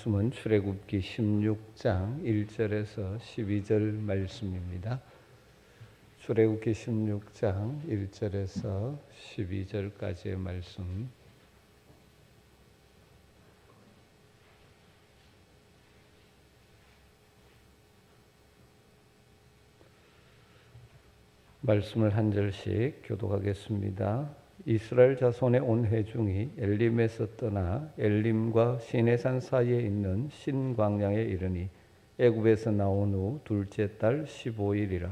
말씀은 출애굽기 16장 1절에서 12절 말씀입니다. 출애굽기 16장 1절에서 12절까지의 말씀. 말씀을 한 절씩 교독하겠습니다. 이스라엘 자손의 온 회중이 엘림에서 떠나 엘림과 시내산 사이에 있는 신광야에 이르니 애굽에서 나온 후 둘째 달 15일이라.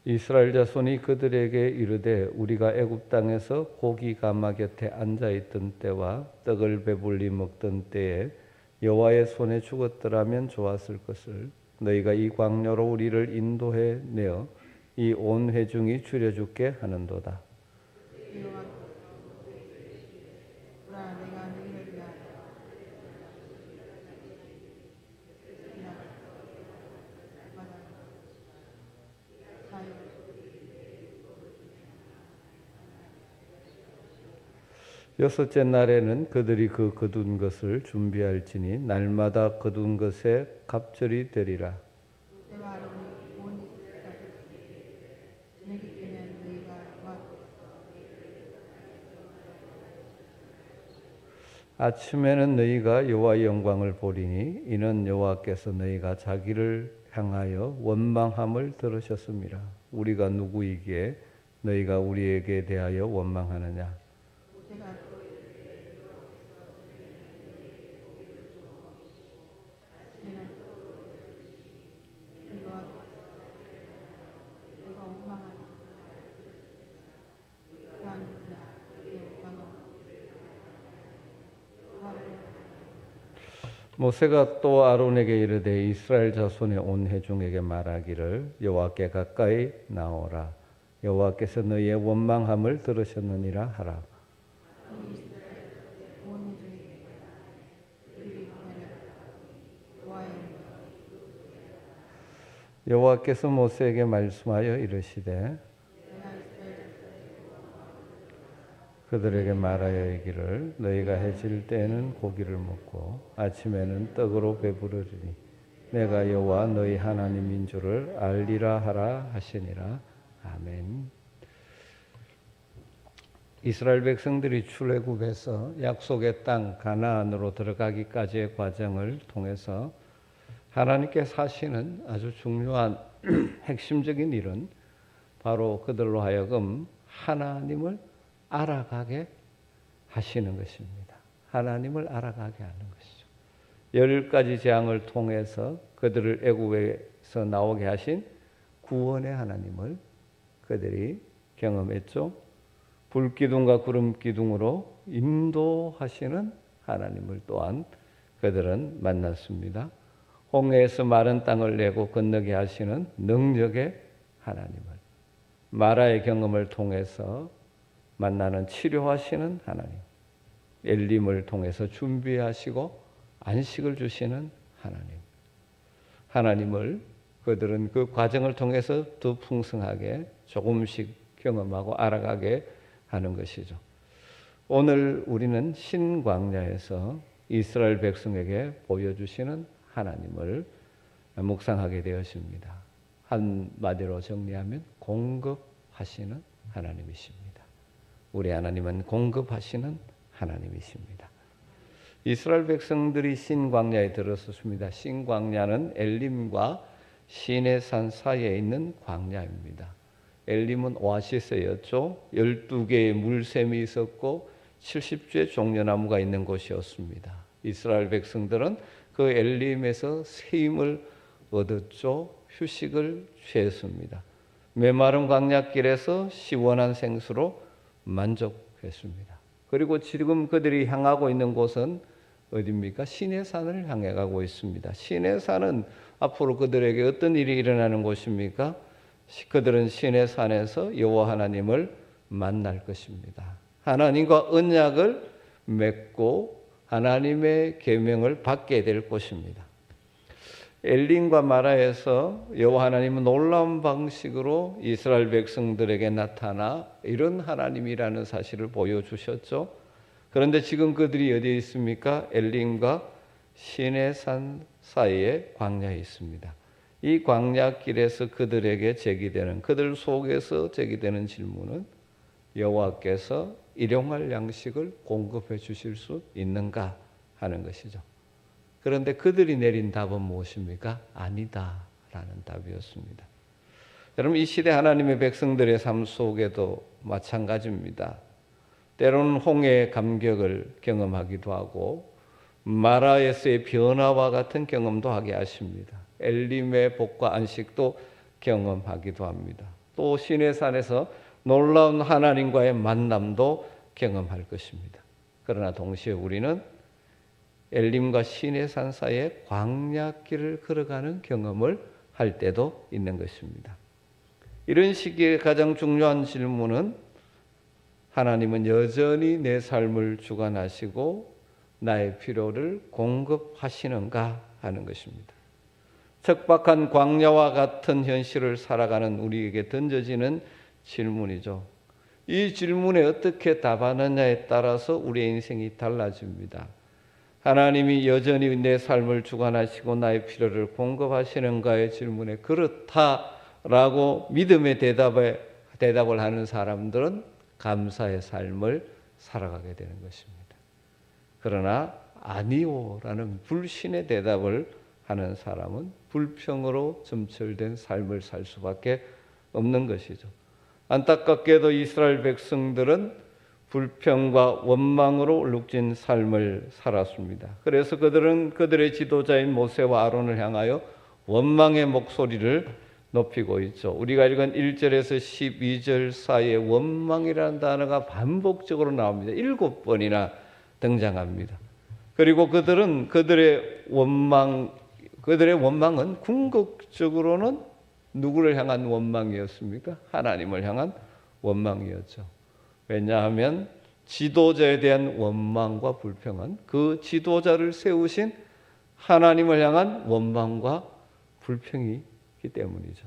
이스라엘 자손이 그들에게 이르되 우리가 애굽 땅에서 고기 가마 곁에 앉아 있던 때와 떡을 배불리 먹던 때에 여호와의 손에 죽었더라면 좋았을 것을 너희가 이 광야로 우리를 인도해 내어 이 온 회중이 줄여죽게 하는도다. 여섯째 날에는 그들이 그 거둔 것을 준비할지니 날마다 거둔 것에 갑절이 되리라. 아침에는 너희가 여호와의 영광을 보리니 이는 여호와께서 너희가 자기를 향하여 원망함을 들으셨음이라. 우리가 누구이기에 너희가 우리에게 대하여 원망하느냐. 모세가 또 아론에게 이르되 이스라엘 자손의 온 회중에게 말하기를 여호와께 가까이 나오라. 여호와께서 너희의 원망함을 들으셨느니라 하라. 여호와께서 모세에게 말씀하여 이르시되 그들에게 말하여 이기를 너희가 해질 때에는 고기를 먹고 아침에는 떡으로 배부르리니 내가 여호와 너희 하나님인 줄을 알리라 하라 하시니라. 아멘. 이스라엘 백성들이 출애굽에서 약속의 땅 가나안으로 들어가기까지의 과정을 통해서 하나님께서 하시는 아주 중요한 핵심적인 일은 바로 그들로 하여금 하나님을 알아가게 하시는 것입니다. 하나님을 알아가게 하는 것이죠. 10가지 재앙을 통해서 그들을 애굽에서 나오게 하신 구원의 하나님을 그들이 경험했죠. 불기둥과 구름기둥으로 인도하시는 하나님을 또한 그들은 만났습니다. 홍해에서 마른 땅을 내고 건너게 하시는 능력의 하나님을, 마라의 경험을 통해서 만나는 치료하시는 하나님, 엘림을 통해서 준비하시고 안식을 주시는 하나님을 그들은 그 과정을 통해서 더 풍성하게 조금씩 경험하고 알아가게 하는 것이죠. 오늘 우리는 신광야에서 이스라엘 백성에게 보여주시는 하나님을 묵상하게 되었습니다. 한마디로 정리하면 공급하시는 하나님이십니다. 우리 하나님은 공급하시는 하나님이십니다. 이스라엘 백성들이 신광야에 들어섰습니다. 신광야는 엘림과 시내산 사이에 있는 광야입니다. 엘림은 오아시스였죠. 12개의 물샘이 있었고 70주의 종려나무가 있는 곳이었습니다. 이스라엘 백성들은 그 엘림에서 새 힘을 얻었죠. 휴식을 취했습니다. 메마른 광야길에서 시원한 생수로 만족했습니다. 그리고 지금 그들이 향하고 있는 곳은 어디입니까? 시내산을 향해 가고 있습니다. 시내산은 앞으로 그들에게 어떤 일이 일어나는 곳입니까? 그들은 시내산에서 여호와 하나님을 만날 것입니다. 하나님과 언약을 맺고 하나님의 계명을 받게 될 것입니다. 엘림과 마라에서 여호와 하나님은 놀라운 방식으로 이스라엘 백성들에게 나타나 이런 하나님이라는 사실을 보여주셨죠. 그런데 지금 그들이 어디에 있습니까? 엘림과 시내산 사이에 광야에 있습니다. 이 광야길에서 그들에게 제기되는, 그들 속에서 제기되는 질문은 여호와께서 일용할 양식을 공급해 주실 수 있는가 하는 것이죠. 그런데 그들이 내린 답은 무엇입니까? 아니다 라는 답이었습니다. 여러분, 이 시대 하나님의 백성들의 삶 속에도 마찬가지입니다. 때로는 홍해의 감격을 경험하기도 하고 마라에서의 변화와 같은 경험도 하게 하십니다. 엘림의 복과 안식도 경험하기도 합니다. 또 시내산에서 놀라운 하나님과의 만남도 경험할 것입니다. 그러나 동시에 우리는 엘림과 시내산 사이에 광야길을 걸어가는 경험을 할 때도 있는 것입니다. 이런 시기에 가장 중요한 질문은 하나님은 여전히 내 삶을 주관하시고 나의 필요를 공급하시는가 하는 것입니다. 척박한 광야와 같은 현실을 살아가는 우리에게 던져지는 질문이죠. 이 질문에 어떻게 답하느냐에 따라서 우리의 인생이 달라집니다. 하나님이 여전히 내 삶을 주관하시고 나의 필요를 공급하시는가의 질문에 그렇다라고 믿음의 대답을 하는 사람들은 감사의 삶을 살아가게 되는 것입니다. 그러나 아니오라는 불신의 대답을 하는 사람은 불평으로 점철된 삶을 살 수밖에 없는 것이죠. 안타깝게도 이스라엘 백성들은 불평과 원망으로 얼룩진 삶을 살았습니다. 그래서 그들은 그들의 지도자인 모세와 아론을 향하여 원망의 목소리를 높이고 있죠. 우리가 읽은 1절에서 12절 사이에 원망이라는 단어가 반복적으로 나옵니다. 7번이나 등장합니다. 그리고 그들은 그들의 원망은 궁극적으로는 누구를 향한 원망이었습니까? 하나님을 향한 원망이었죠. 왜냐하면 지도자에 대한 원망과 불평은 그 지도자를 세우신 하나님을 향한 원망과 불평이기 때문이죠.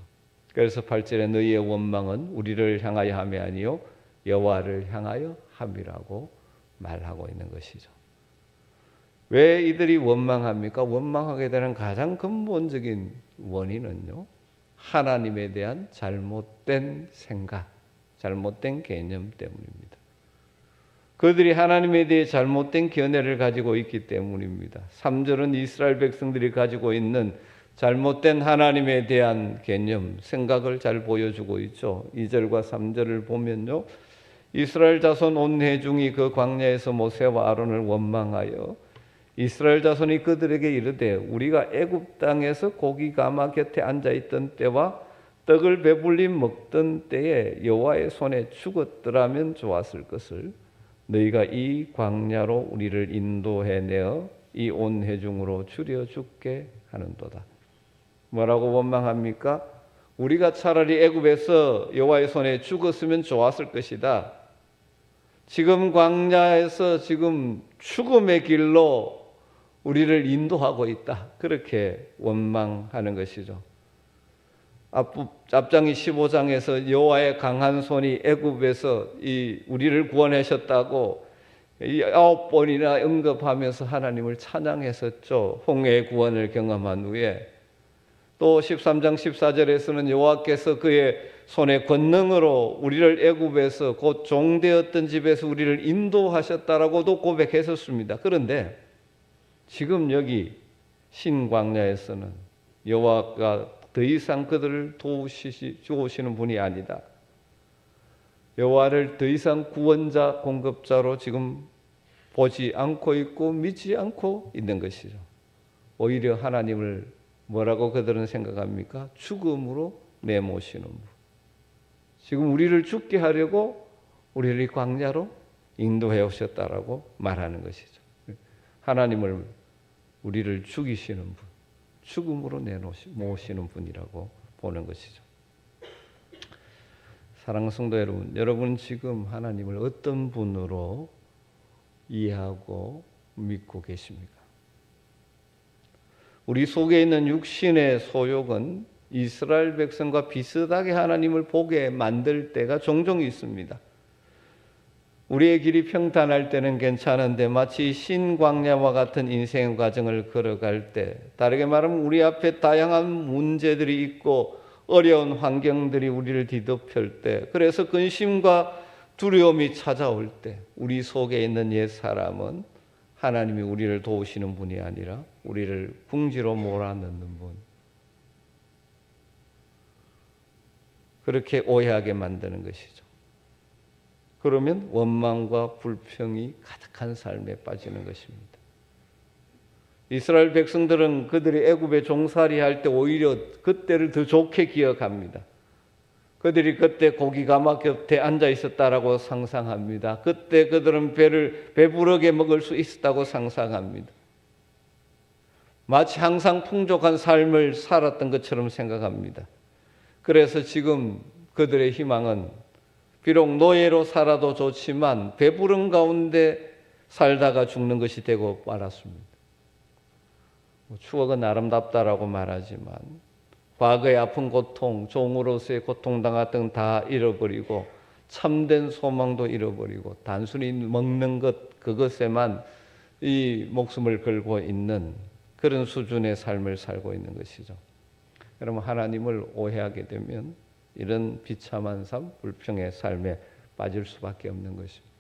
그래서 8절에 너희의 원망은 우리를 향하여 함이 아니요 여호와를 향하여 함이라고 말하고 있는 것이죠. 왜 이들이 원망합니까? 원망하게 되는 가장 근본적인 원인은요, 하나님에 대한 잘못된 생각, 잘못된 개념 때문입니다. 그들이 하나님에 대해 잘못된 견해를 가지고 있기 때문입니다. 3절은 이스라엘 백성들이 가지고 있는 잘못된 하나님에 대한 개념, 생각을 잘 보여주고 있죠. 2절과 3절을 보면요, 이스라엘 자손 온 회중이 그 광야에서 모세와 아론을 원망하여 이스라엘 자손이 그들에게 이르되 우리가 애굽 땅에서 고기 가마 곁에 앉아 있던 때와 떡을 배불리 먹던 때에 여호와의 손에 죽었더라면 좋았을 것을 너희가 이 광야로 우리를 인도해 내어 이 온 회중으로 줄여 죽게 하는도다. 뭐라고 원망합니까? 우리가 차라리 애굽에서 여호와의 손에 죽었으면 좋았을 것이다. 지금 광야에서 지금 죽음의 길로 우리를 인도하고 있다. 그렇게 원망하는 것이죠. 앞장이 15장에서 여호와의 강한 손이 애굽에서 우리를 구원하셨다고 9번이나 언급하면서 하나님을 찬양했었죠. 홍해의 구원을 경험한 후에 또 13장 14절에서는 여호와께서 그의 손의 권능으로 우리를 애굽에서 곧 종되었던 집에서 우리를 인도하셨다라고도 고백했었습니다. 그런데 지금 여기 신광야에서는 여호와가 더 이상 그들을 도우시는 분이 아니다. 여호와를 더 이상 구원자, 공급자로 지금 보지 않고 있고 믿지 않고 있는 것이죠. 오히려 하나님을 뭐라고 그들은 생각합니까? 죽음으로 내모시는 분. 지금 우리를 죽게 하려고 우리를 광야로 인도해 오셨다라고 말하는 것이죠. 하나님을 우리를 죽이시는 분, 죽음으로 내모시는 분이라고 보는 것이죠. 사랑하는 성도 여러분, 여러분 지금 하나님을 어떤 분으로 이해하고 믿고 계십니까? 우리 속에 있는 육신의 소욕은 이스라엘 백성과 비슷하게 하나님을 보게 만들 때가 종종 있습니다. 우리의 길이 평탄할 때는 괜찮은데 마치 신광야와 같은 인생의 과정을 걸어갈 때, 다르게 말하면 우리 앞에 다양한 문제들이 있고 어려운 환경들이 우리를 뒤덮을 때, 그래서 근심과 두려움이 찾아올 때 우리 속에 있는 옛 사람은 하나님이 우리를 도우시는 분이 아니라 우리를 궁지로 몰아넣는 분, 그렇게 오해하게 만드는 것이죠. 그러면 원망과 불평이 가득한 삶에 빠지는 것입니다. 이스라엘 백성들은 그들이 애굽에 종살이할 때 오히려 그때를 더 좋게 기억합니다. 그들이 그때 고기가마 곁에 앉아 있었다라고 상상합니다. 그때 그들은 배를 배부르게 먹을 수 있었다고 상상합니다. 마치 항상 풍족한 삶을 살았던 것처럼 생각합니다. 그래서 지금 그들의 희망은 비록 노예로 살아도 좋지만 배부른 가운데 살다가 죽는 것이 되고 말았습니다. 추억은 아름답다라고 말하지만 과거의 아픈 고통, 종으로서의 고통당했던 다 잃어버리고 참된 소망도 잃어버리고 단순히 먹는 것, 그것에만 이 목숨을 걸고 있는 그런 수준의 삶을 살고 있는 것이죠. 여러분, 하나님을 오해하게 되면 이런 비참한 삶, 불평의 삶에 빠질 수밖에 없는 것입니다.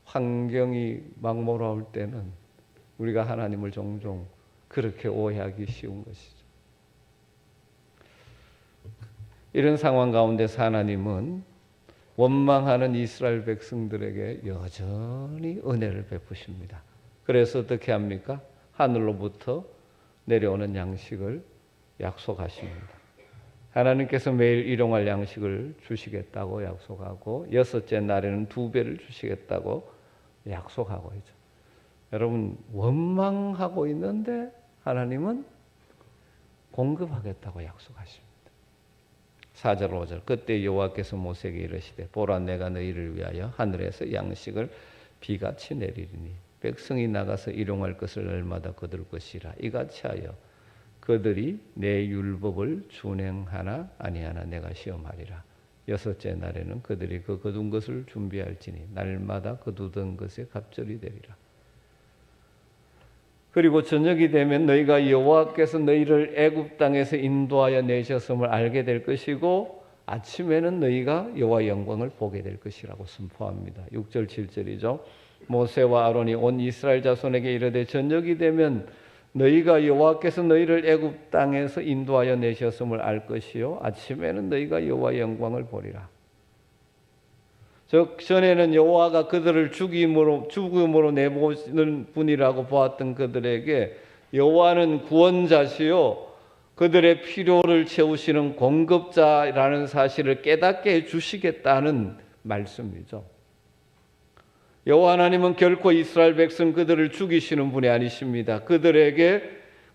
환경이 막몰아올 때는 우리가 하나님을 종종 그렇게 오해하기 쉬운 것이죠. 이런 상황 가운데서 하나님은 원망하는 이스라엘 백성들에게 여전히 은혜를 베푸십니다. 그래서 어떻게 합니까? 하늘로부터 내려오는 양식을 약속하십니다. 하나님께서 매일 일용할 양식을 주시겠다고 약속하고 여섯째 날에는 2배를 주시겠다고 약속하고 있죠. 여러분, 원망하고 있는데 하나님은 공급하겠다고 약속하십니다. 4절 5절 그때 여호와께서 모세에게 이르시되 보라, 내가 너희를 위하여 하늘에서 양식을 비같이 내리리니 백성이 나가서 일용할 것을 날마다 거둘 것이라. 이같이 하여 그들이 내 율법을 준행하나 아니하나 내가 시험하리라. 여섯째 날에는 그들이 그 거둔 것을 준비할지니 날마다 거두던 것에 갑절이 되리라. 그리고 저녁이 되면 너희가 여호와께서 너희를 애굽 땅에서 인도하여 내셨음을 알게 될 것이고 아침에는 너희가 여호와의 영광을 보게 될 것이라고 선포합니다. 6절 7절이죠. 모세와 아론이 온 이스라엘 자손에게 이르되 저녁이 되면 너희가 여호와께서 너희를 애굽 땅에서 인도하여 내셨음을 알 것이요 아침에는 너희가 여호와의 영광을 보리라. 즉 전에는 여호와가 그들을 죽음으로 내보는 분이라고 보았던 그들에게 여호와는 구원자시요 그들의 필요를 채우시는 공급자라는 사실을 깨닫게 해주시겠다는 말씀이죠. 여호와 하나님은 결코 이스라엘 백성 그들을 죽이시는 분이 아니십니다. 그들에게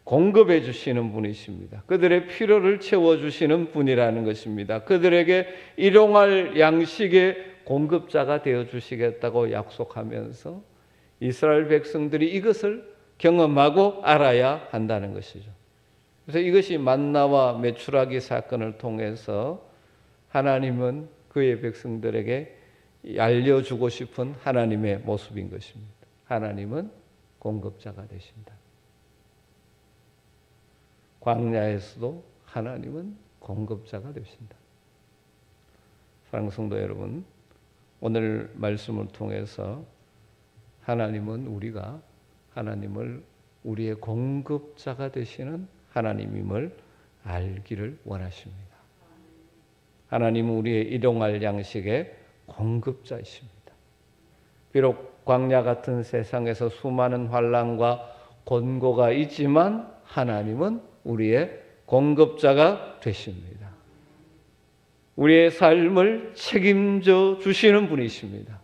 공급해 주시는 분이십니다. 그들의 필요를 채워주시는 분이라는 것입니다. 그들에게 일용할 양식의 공급자가 되어주시겠다고 약속하면서 이스라엘 백성들이 이것을 경험하고 알아야 한다는 것이죠. 그래서 이것이 만나와 메추라기 사건을 통해서 하나님은 그의 백성들에게 알려주고 싶은 하나님의 모습인 것입니다. 하나님은 공급자가 되신다. 광야에서도 하나님은 공급자가 되신다. 사랑하는 성도 여러분, 오늘 말씀을 통해서 하나님은 우리가 하나님을 우리의 공급자가 되시는 하나님임을 알기를 원하십니다. 하나님은 우리의 일용할 양식의 공급자이십니다. 비록 광야 같은 세상에서 수많은 환난과 곤고가 있지만 하나님은 우리의 공급자가 되십니다. 우리의 삶을 책임져 주시는 분이십니다.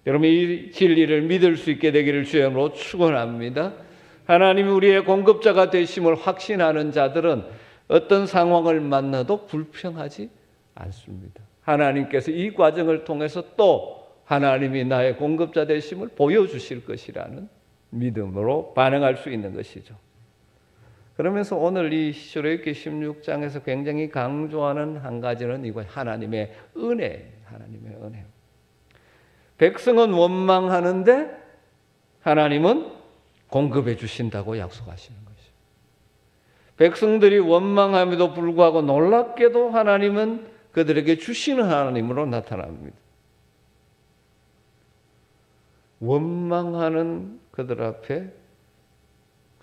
여러분, 이 진리를 믿을 수 있게 되기를 주님으로 축원합니다. 하나님이 우리의 공급자가 되심을 확신하는 자들은 어떤 상황을 만나도 불평하지 않습니다. 하나님께서 이 과정을 통해서 또 하나님이 나의 공급자 되심을 보여주실 것이라는 믿음으로 반응할 수 있는 것이죠. 그러면서 오늘 이 출애굽기 16장에서 굉장히 강조하는 한 가지는 이거 하나님의 은혜, 하나님의 은혜. 백성은 원망하는데 하나님은 공급해 주신다고 약속하시는 것이죠. 백성들이 원망함에도 불구하고 놀랍게도 하나님은 그들에게 주시는 하나님으로 나타납니다. 원망하는 그들 앞에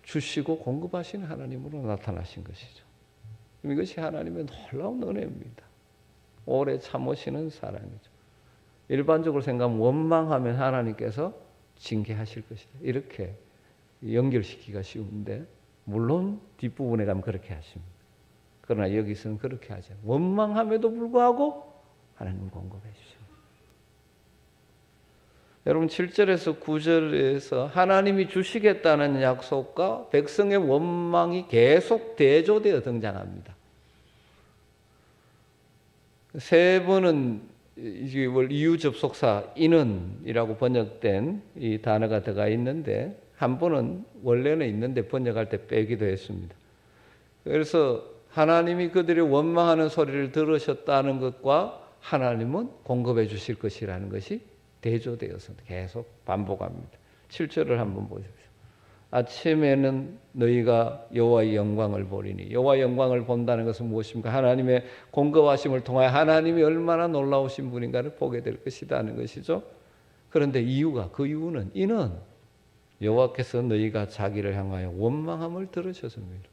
주시고 공급하시는 하나님으로 나타나신 것이죠. 이것이 하나님의 놀라운 은혜입니다. 오래 참으시는 사랑이죠. 일반적으로 생각하면 원망하면 하나님께서 징계하실 것이다. 이렇게 연결시키기가 쉬운데 물론 뒷부분에 가면 그렇게 하십니다. 그러나 여기서는 그렇게 하지 않아요. 원망함에도 불구하고 하나님 공급해 주십니다. 여러분 7절에서 9절에서 하나님이 주시겠다는 약속과 백성의 원망이 계속 대조되어 등장합니다. 세 번은 이유 접속사 in은이라고 번역된 이 단어가 들어가 있는데 한 번은 원래는 있는데 번역할 때 빼기도 했습니다. 그래서 하나님이 그들이 원망하는 소리를 들으셨다는 것과 하나님은 공급해 주실 것이라는 것이 대조되어서 계속 반복합니다. 7절을 한번 보십시오. 아침에는 너희가 여호와의 영광을 보리니, 여호와의 영광을 본다는 것은 무엇입니까? 하나님의 공급하심을 통하여 하나님이 얼마나 놀라우신 분인가를 보게 될 것이다 하는 것이죠. 그런데 그 이유는 이는 여호와께서 너희가 자기를 향하여 원망함을 들으셨습니다.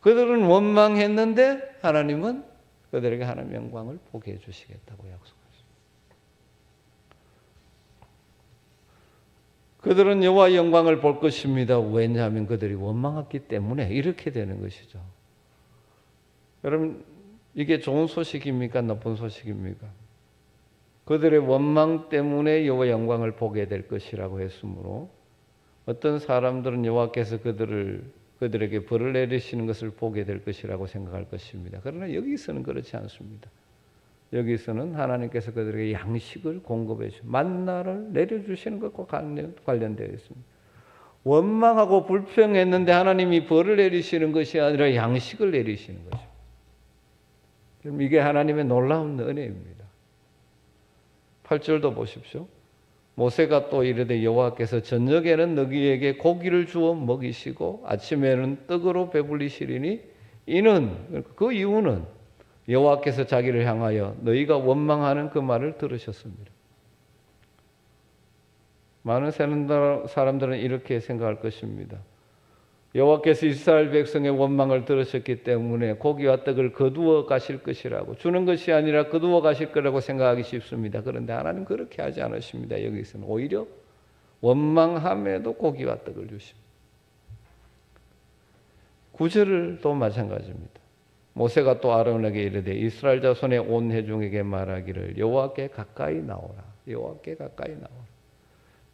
그들은 원망했는데 하나님은 그들에게 하나님의 영광을 보게 해주시겠다고 약속하셨습니다. 그들은 여호와의 영광을 볼 것입니다. 왜냐하면 그들이 원망했기 때문에 이렇게 되는 것이죠. 여러분 이게 좋은 소식입니까? 나쁜 소식입니까? 그들의 원망 때문에 여호와의 영광을 보게 될 것이라고 했으므로 어떤 사람들은 여호와께서 그들에게 벌을 내리시는 것을 보게 될 것이라고 생각할 것입니다. 그러나 여기서는 그렇지 않습니다. 여기서는 하나님께서 그들에게 양식을 공급해 주시고 만나를 내려주시는 것과 관련되어 있습니다. 원망하고 불평했는데 하나님이 벌을 내리시는 것이 아니라 양식을 내리시는 것입니다. 그럼 이게 하나님의 놀라운 은혜입니다. 8절도 보십시오. 모세가 또 이르되 여호와께서 저녁에는 너희에게 고기를 주어 먹이시고 아침에는 떡으로 배불리시리니 이는 그 이유는 여호와께서 자기를 향하여 너희가 원망하는 그 말을 들으셨습니다. 많은 사람들은 이렇게 생각할 것입니다. 여호와께서 이스라엘 백성의 원망을 들으셨기 때문에 고기와 떡을 거두어 가실 것이라고, 주는 것이 아니라 거두어 가실 거라고 생각하기 쉽습니다. 그런데 하나님 그렇게 하지 않으십니다. 여기서는 오히려 원망함에도 고기와 떡을 주십니다. 9절도 마찬가지입니다. 모세가 또 아론에게 이르되 이스라엘 자손의 온 회중에게 말하기를 여호와께 가까이 나오라. 여호와께 가까이 나오라.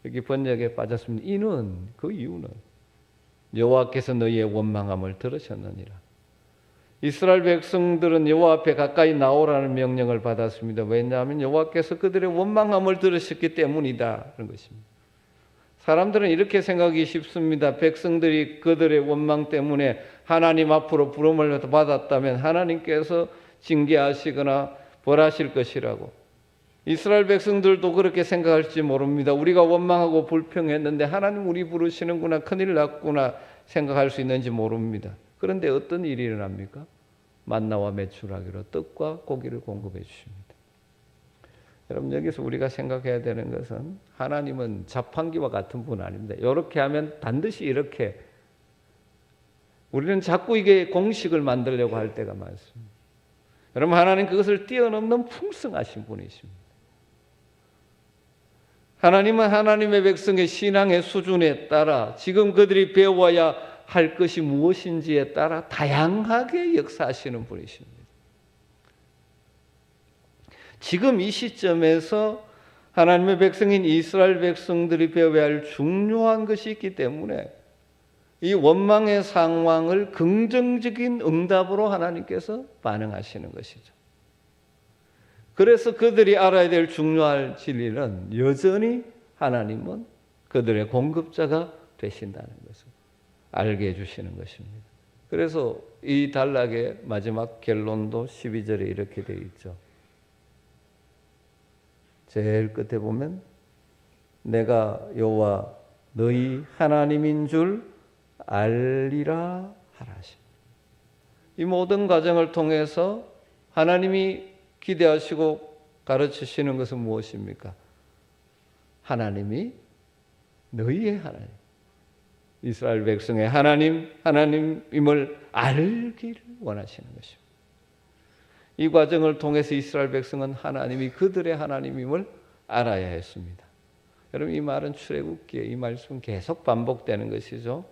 여기 번역에 빠졌습니다. 이는 그 이유는 여호와께서 너희의 원망함을 들으셨느니라. 이스라엘 백성들은 여호와 앞에 가까이 나오라는 명령을 받았습니다. 왜냐하면 여호와께서 그들의 원망함을 들으셨기 때문이다 그런 것입니다. 사람들은 이렇게 생각하기 쉽습니다. 백성들이 그들의 원망 때문에 하나님 앞으로 부름을 받았다면 하나님께서 징계하시거나 벌하실 것이라고. 이스라엘 백성들도 그렇게 생각할지 모릅니다. 우리가 원망하고 불평했는데 하나님 우리 부르시는구나, 큰일 났구나 생각할 수 있는지 모릅니다. 그런데 어떤 일이 일어납니까? 만나와 메추라기로 떡과 고기를 공급해 주십니다. 여러분 여기서 우리가 생각해야 되는 것은 하나님은 자판기와 같은 분 아닙니다. 이렇게 하면 반드시 이렇게, 우리는 자꾸 이게 공식을 만들려고 할 때가 많습니다. 여러분 하나님 그것을 뛰어넘는 풍성하신 분이십니다. 하나님은 하나님의 백성의 신앙의 수준에 따라 지금 그들이 배워야 할 것이 무엇인지에 따라 다양하게 역사하시는 분이십니다. 지금 이 시점에서 하나님의 백성인 이스라엘 백성들이 배워야 할 중요한 것이 있기 때문에 이 원망의 상황을 긍정적인 응답으로 하나님께서 반응하시는 것이죠. 그래서 그들이 알아야 될 중요한 진리는 여전히 하나님은 그들의 공급자가 되신다는 것입니다. 알게 해주시는 것입니다. 그래서 이 단락의 마지막 결론도 12절에 이렇게 되어 있죠. 제일 끝에 보면 내가 여호와 너희 하나님인 줄 알리라 하라 하십니다. 이 모든 과정을 통해서 하나님이 기대하시고 가르치시는 것은 무엇입니까? 하나님이 너희의 하나님, 이스라엘 백성의 하나님임을 알기를 원하시는 것입니다. 이 과정을 통해서 이스라엘 백성은 하나님이 그들의 하나님임을 알아야 했습니다. 여러분, 이 말은 출애굽기에 이 말씀은 계속 반복되는 것이죠.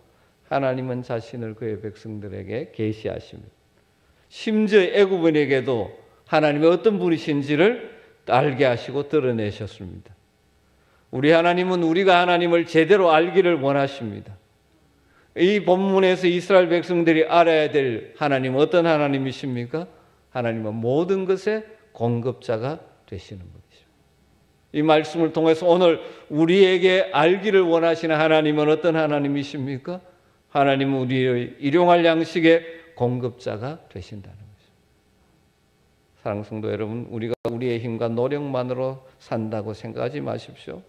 하나님은 자신을 그의 백성들에게 계시하십니다. 심지어 애굽인에게도 하나님이 어떤 분이신지를 알게 하시고 드러내셨습니다. 우리 하나님은 우리가 하나님을 제대로 알기를 원하십니다. 이 본문에서 이스라엘 백성들이 알아야 될 하나님은 어떤 하나님이십니까? 하나님은 모든 것의 공급자가 되시는 분이죠. 이 말씀을 통해서 오늘 우리에게 알기를 원하시는 하나님은 어떤 하나님이십니까? 하나님은 우리의 일용할 양식의 공급자가 되신다는 것입니다. 사랑하는 성도 여러분, 우리가 우리의 힘과 노력만으로 산다고 생각하지 마십시오.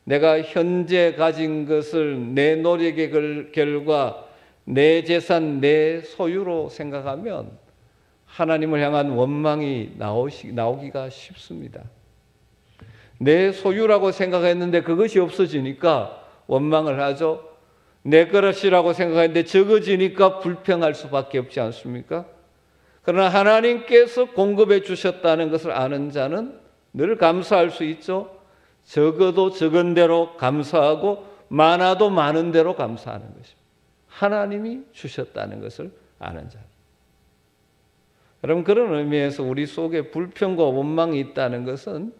내가 현재 가진 것을 내 노력의 결과, 내 재산, 내 소유로 생각하면 하나님을 향한 원망이 나오기가 쉽습니다. 내 소유라고 생각했는데 그것이 없어지니까 원망을 하죠. 내 것이라고 생각했는데 적어지니까 불평할 수밖에 없지 않습니까? 그러나 하나님께서 공급해 주셨다는 것을 아는 자는 늘 감사할 수 있죠. 적어도 적은 대로 감사하고 많아도 많은 대로 감사하는 것입니다. 하나님이 주셨다는 것을 아는 자. 여러분, 그런 의미에서 우리 속에 불평과 원망이 있다는 것은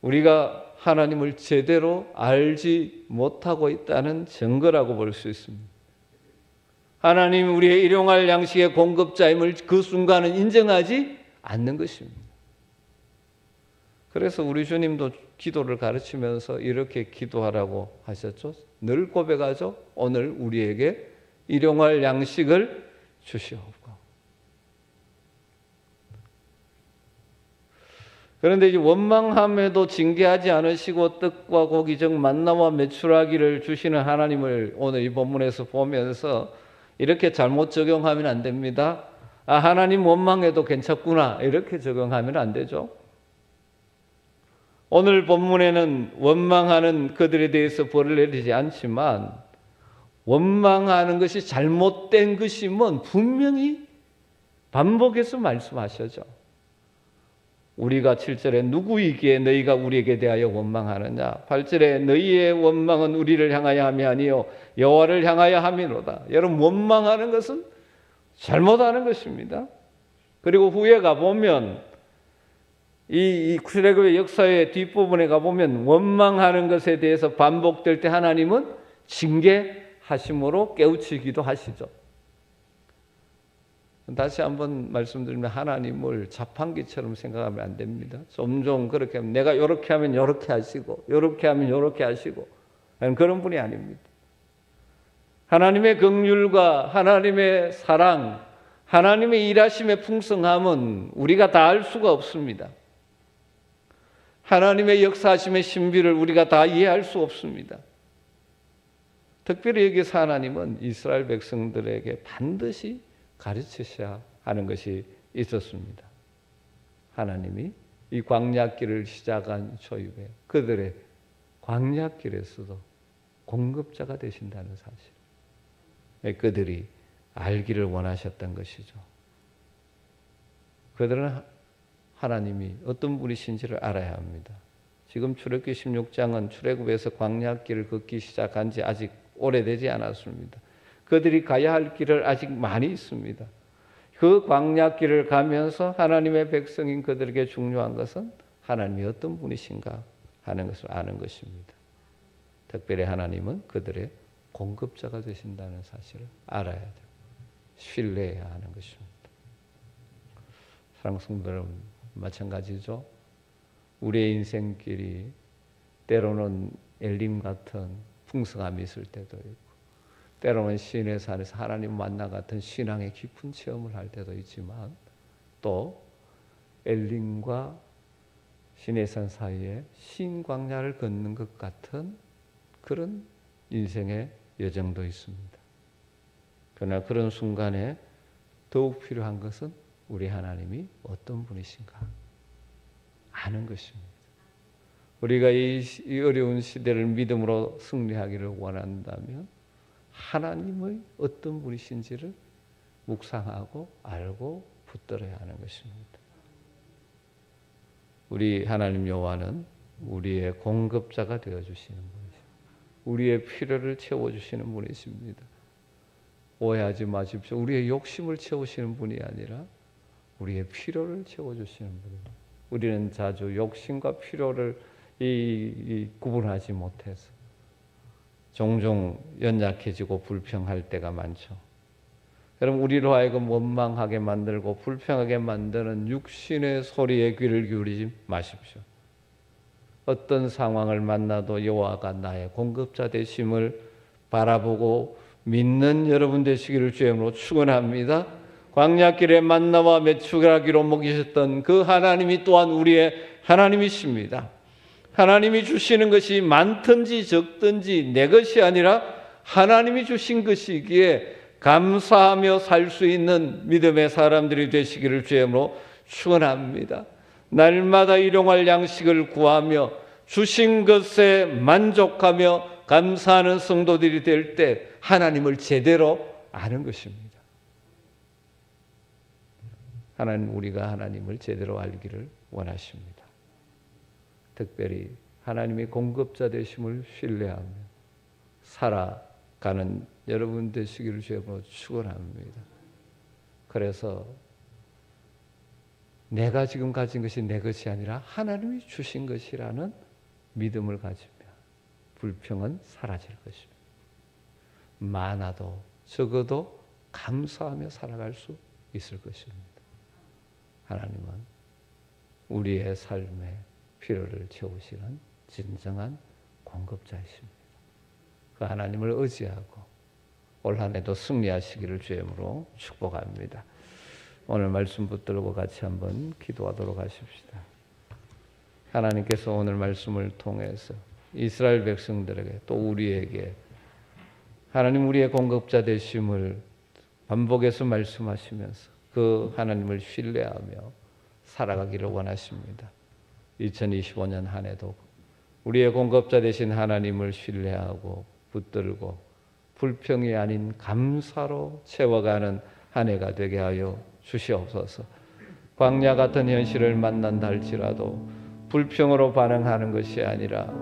우리가 하나님을 제대로 알지 못하고 있다는 증거라고 볼 수 있습니다. 하나님이 우리의 일용할 양식의 공급자임을 그 순간은 인정하지 않는 것입니다. 그래서 우리 주님도 기도를 가르치면서 이렇게 기도하라고 하셨죠. 늘 고백하죠. 오늘 우리에게 일용할 양식을 주시옵고. 그런데 이제 원망함에도 징계하지 않으시고 떡과 고기 즉 만나와 메추라기를 주시는 하나님을 오늘 이 본문에서 보면서 이렇게 잘못 적용하면 안 됩니다. 아, 하나님 원망해도 괜찮구나, 이렇게 적용하면 안 되죠. 오늘 본문에는 원망하는 그들에 대해서 벌을 내리지 않지만 원망하는 것이 잘못된 것이면 분명히 반복해서 말씀하셔죠. 우리가 7절에 누구이기에 너희가 우리에게 대하여 원망하느냐, 8절에 너희의 원망은 우리를 향하여 함이 아니요 여호와를 향하여 함이로다. 여러분, 원망하는 것은 잘못하는 것입니다. 그리고 후에 가보면 이 출애굽의 역사의 뒷부분에 가보면 원망하는 것에 대해서 반복될 때 하나님은 징계하심으로 깨우치기도 하시죠. 다시 한번 말씀드리면 하나님을 자판기처럼 생각하면 안 됩니다. 점점 그렇게 하면 내가 이렇게 하면 이렇게 하시고 이렇게 하면 이렇게 하시고 그런 분이 아닙니다. 하나님의 긍휼과 하나님의 사랑, 하나님의 일하심의 풍성함은 우리가 다 알 수가 없습니다. 하나님의 역사하심의 신비를 우리가 다 이해할 수 없습니다. 특별히 여기서 하나님은 이스라엘 백성들에게 반드시 가르치셔야 하는 것이 있었습니다. 하나님이 이 광야길을 시작한 초입에 그들의 광야길에서도 공급자가 되신다는 사실, 그들이 알기를 원하셨던 것이죠. 그들은 하나님이 어떤 분이신지를 알아야 합니다. 지금 출애굽기 16장은 출애굽에서 광야길을 걷기 시작한 지 아직 오래되지 않았습니다. 그들이 가야 할 길을 아직 많이 있습니다. 그 광야길을 가면서 하나님의 백성인 그들에게 중요한 것은 하나님이 어떤 분이신가 하는 것을 아는 것입니다. 특별히 하나님은 그들의 공급자가 되신다는 사실을 알아야 돼요. 신뢰해야 하는 것입니다. 사랑하는 성도 여러분, 마찬가지죠. 우리의 인생길이 때로는 엘림 같은 풍성함이 있을 때도 있고 때로는 시인의 산에서 하나님 만나 같은 신앙의 깊은 체험을 할 때도 있지만 또 엘림과 시내 산 사이에 신 광야를 걷는 것 같은 그런 인생의 여정도 있습니다. 그러나 그런 순간에 더욱 필요한 것은 우리 하나님이 어떤 분이신가 아는 것입니다. 우리가 이 어려운 시대를 믿음으로 승리하기를 원한다면 하나님의 어떤 분이신지를 묵상하고 알고 붙들어야 하는 것입니다. 우리 하나님 여호와는 우리의 공급자가 되어주시는 분이십니다. 우리의 필요를 채워주시는 분이십니다. 오해하지 마십시오. 우리의 욕심을 채우시는 분이 아니라 우리의 필요를 채워주시는 분입니다. 우리는 자주 욕심과 필요를 구분하지 못해서 종종 연약해지고 불평할 때가 많죠. 여러분, 우리로 하여금 원망하게 만들고 불평하게 만드는 육신의 소리에 귀를 기울이지 마십시오. 어떤 상황을 만나도 여호와가 나의 공급자 되심을 바라보고 믿는 여러분 되시기를 주의 이름으로 축원합니다. 광야길에 만나와 메추라기로 먹이셨던 그 하나님이 또한 우리의 하나님이십니다. 하나님이 주시는 것이 많든지 적든지 내 것이 아니라 하나님이 주신 것이기에 감사하며 살 수 있는 믿음의 사람들이 되시기를 주의 이름으로 축원합니다. 날마다 일용할 양식을 구하며 주신 것에 만족하며 감사하는 성도들이 될 때 하나님을 제대로 아는 것입니다. 하나님, 우리가 하나님을 제대로 알기를 원하십니다. 특별히 하나님의 공급자 되심을 신뢰하며 살아가는 여러분 되시기를 주님으로 축원합니다. 그래서 내가 지금 가진 것이 내 것이 아니라 하나님이 주신 것이라는 믿음을 가지며 불평은 사라질 것입니다. 많아도 적어도 감사하며 살아갈 수 있을 것입니다. 하나님은 우리의 삶의 필요를 채우시는 진정한 공급자이십니다. 그 하나님을 의지하고 올 한 해도 승리하시기를 주의 이름으로 축복합니다. 오늘 말씀 붙들고 같이 한번 기도하도록 하십시다. 하나님께서 오늘 말씀을 통해서 이스라엘 백성들에게 또 우리에게 하나님 우리의 공급자 되심을 반복해서 말씀하시면서 그 하나님을 신뢰하며 살아가기를 원하십니다. 2025년 한 해도 우리의 공급자 되신 하나님을 신뢰하고 붙들고 불평이 아닌 감사로 채워가는 한 해가 되게 하여 주시옵소서. 광야 같은 현실을 만난다 할지라도 불평으로 반응하는 것이 아니라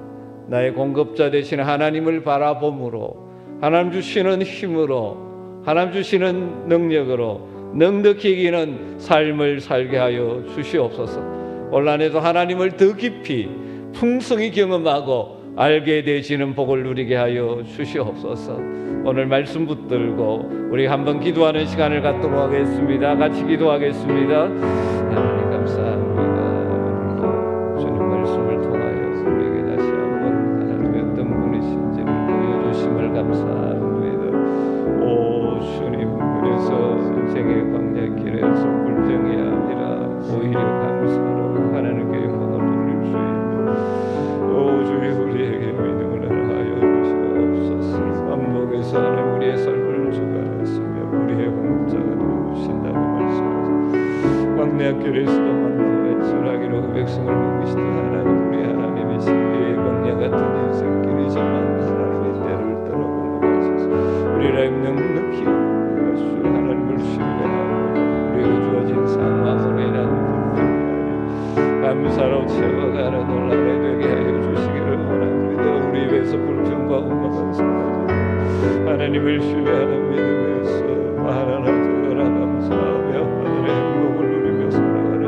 나의 공급자 되신 하나님을 바라봄으로 하나님 주시는 힘으로 하나님 주시는 능력으로 넉넉히 이기는 삶을 살게 하여 주시옵소서. 올 한 해도 하나님을 더 깊이 풍성히 경험하고 알게 되시는 복을 누리게 하여 주시옵소서. 오늘 말씀 붙들고 우리 한번 기도하는 시간을 갖도록 하겠습니다. 같이 기도하겠습니다. 하나님 감사합니다. 주님 말씀을 통하여 우리에게 다시 한번 하나님의 어떤 분이신지를 보여주심을 감사합니다. 오 주님, 그래서 인생의 광야길에서 불평이 아니라 오히려 감사로 하나님께 영광을 돌릴 수 있는 오 주님, 우리에게 믿음을 하여 주시옵소서. 반복해서 하나님 우리의 삶을 주관하시며 우리의 공급자가 되어주신다고 말씀하셨습니다. 광야길에서도 만나며 전하기로 그 백성을 먹이시던 하나님 우리 하나님이시기에 광야 같은 인생길이지만 하나님의 때를 따라 건너가셔서 우리를 넉넉히 주 하나님을 신뢰하고 우리가 주어진 상황으로 인한 불평이 아닌 감사로 채워가는 논란에 되게 하여 주시기를 원합니다. 우리 위해서 불평과 원망한 생각을 하나님을 신뢰하는 믿음에서 하나나 저하나 감사하며 하늘의 행복을 누리며 살아가는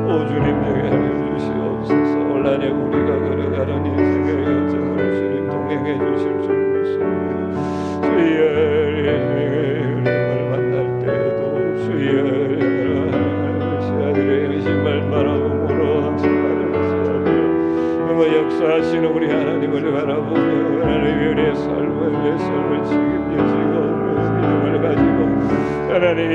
오 주님 되게 하여 주시옵소서. 올 한 해 우리가 걸어가는 인생의 여정을 주님 동행해 주실 줄 믿습니다. 주의 인생을 만날 때에도 주의 시아들의 의심을 바라봄으로 항상 하는 것이 아니라 역사하시는 우리 하나님을 바라보며 하나님이 우리의 삶을 책임지시고 믿음을 가지고 하나님이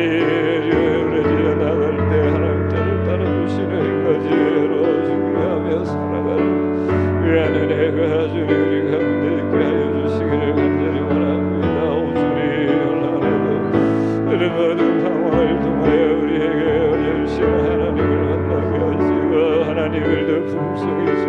우리가 나갈 때 하나님 뜻을 따라주시는 것이로 준비하며 살아가는 귀한 은혜가 주님 우리 가운데 있게 하여 주시기를 간절히 원합니다. 오주님 올라내고 이런 모든 상황을 통하여 우리에게 주시는 하나님을 만나게 하시고 하나님을 더 풍성히